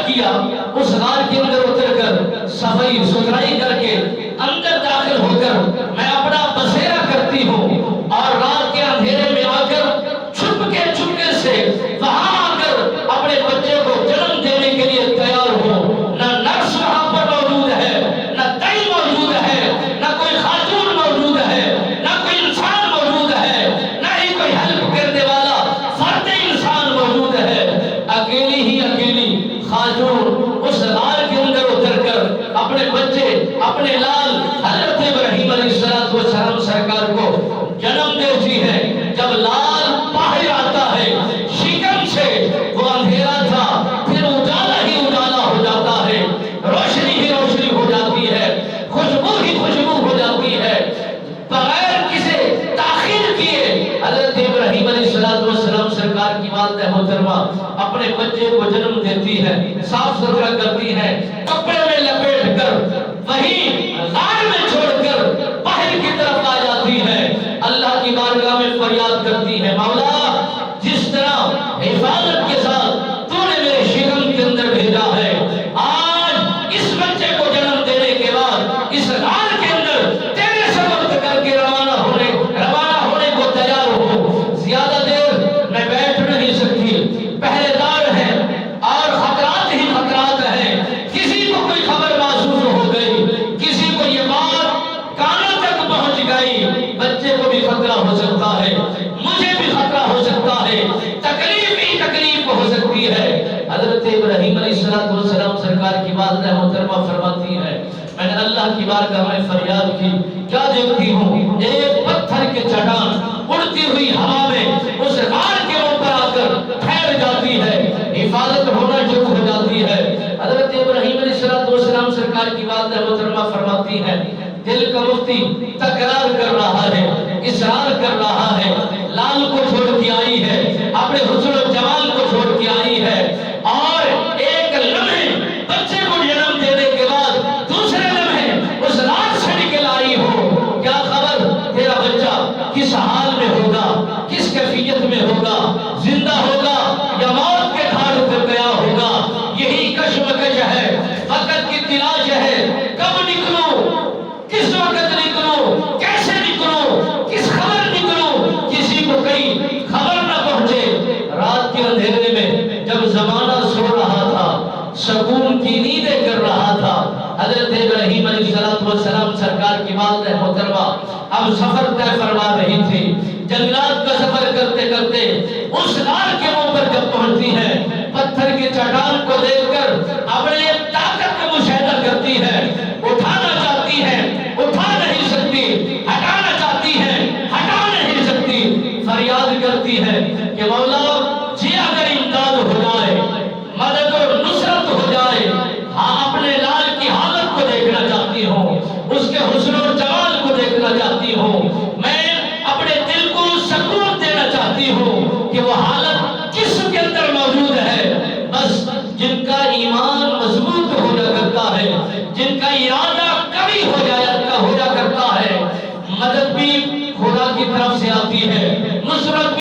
کیا، اس غار کے اندر اتر کر صفائی ستھرائی کر کے اندر داخل ہو کر میں اپنا بسیرا کرتی ہوں، اور رات کے اندھیرے میں آ کر چھپکے سے وہاں آ کر اپنے بچے کو جنم دینے کے لیے تیار ہوں۔ نہ نرس وہاں پر موجود ہے، نہ دائی موجود ہے، نہ کوئی خاتون موجود ہے، نہ کوئی انسان موجود ہے، نہ ہی کوئی ہیلپ کرنے والا فرد انسان موجود ہے۔ اکیلی ہی اکیلی خاتون اس غار کے اندر اتر کر اپنے بچے، اپنے لال حضرت ابراہیم علیہ السلام سرکار کو جنم دیتی ہے۔ جب لال باہر آتا ہے شکم سے، وہ اندھیرا تھا پھر اجالا ہی اجالا ہو جاتا ہے، روشنی ہی روشنی ہو جاتی ہے، خوشبو ہی خوشبو ہو جاتی ہے۔ بغیر کسی تاخیر کیے حضرت ابراہیم علیہ السلام سرکار کی والدہ محترمہ اپنے بچے کو جنم دیتی ہے، صاف ستھرا کرتی ہے، کپڑے میں لپیٹ کر وہیں غار میں چھوڑ کر باہر کی طرف آ جاتی ہے، اللہ کی بارگاہ میں فریاد کرتی ہے، مولا جس طرح حفاظت کے ساتھ تو نے میرے شکم کے اندر بھیجا ہے، آج اس بچے کو جنم دینے کے بعد اس غار کے اندر تیرے سبقت کر کے روانہ ہونے کو تیار ہو۔ زیادہ دیر میں بیٹھ نہیں سکتی، پہرے دار ہیں اور خطرات ہی خطرات ہیں، کسی کو کوئی خبر محسوس ہو گئی، کسی کو یہ بات کانوں تک پہنچ گئی، بچے کو بھی خطرہ ہو سکتا ہے، مجھے بھی خطرہ ہو سکتا ہے، تکلیف ہی تکلیف ہو سکتی ہے۔ حضرت ابراہیم علیہ السلام سرکار کی والدہ محترمہ فرماتی ہے، میں نے اللہ کی بارگاہ میں فریاد کی، کیا دیکھتی ہوں ایک پتھر کے چٹان اڑتی ہوئی ہوا میں اس غار کے اوپر آ کر ٹھہر جاتی ہے، حفاظت ہونا شروع ہو جاتی ہے۔ حضرت ابراہیم علیہ السلام سرکار کی والدہ محترمہ فرماتی ہے، دل کا مفتی تکرار کر رہا ہے، اصرار کر رہا ہے، لال کو چھوڑ کے آئی ہے، اپنے حسن و جمال کو چھوڑ کے آئی ہے، اور ایک لمحے بچے کو جنم دینے کے بعد دوسرے لمحے اس رات سے نکل آئی ہو، کیا خبر تیرا بچہ کس حال میں ہوگا، کس کیفیت میں ہوگا، زندہ ہوگا یا موت کے گھاٹ پر گیا ہوگا، یہی کشمکش ہے، وقت کی تلاش ہے، کب نکلوں، کس وقت نکلوں، کیسے نکلوں، کس خبر نکلوں، کسی کو کہیں خبر نہ پہنچے۔ رات کے اندھیرے میں جب زمانہ سو رہا تھا، سکون کی نیندیں کر رہا تھا، حضرت ابراہیم علیہ السلام سرکار کی والدہ محترمہ اب سفر طے فرما رہی تھی، جنگلات کا سفر کرتے کرتے اس غار کے اوپر جب پہنچتی ہے، پتھر کے چٹان کو دیکھ کر اپنے طاقت کا مشاہدہ کرتی ہے، اٹھانا چاہتی ہے، اٹھا نہیں سکتی، ہٹانا چاہتی ہے، ہٹا نہیں سکتی، فریاد کرتی ہے کہ مولا جی اگر امداد ہو جائے، مدد اور نصرت ہو جائے، ہاں اپنے لال کی حالت کو دیکھنا چاہتی ہوں، اس کے حسن و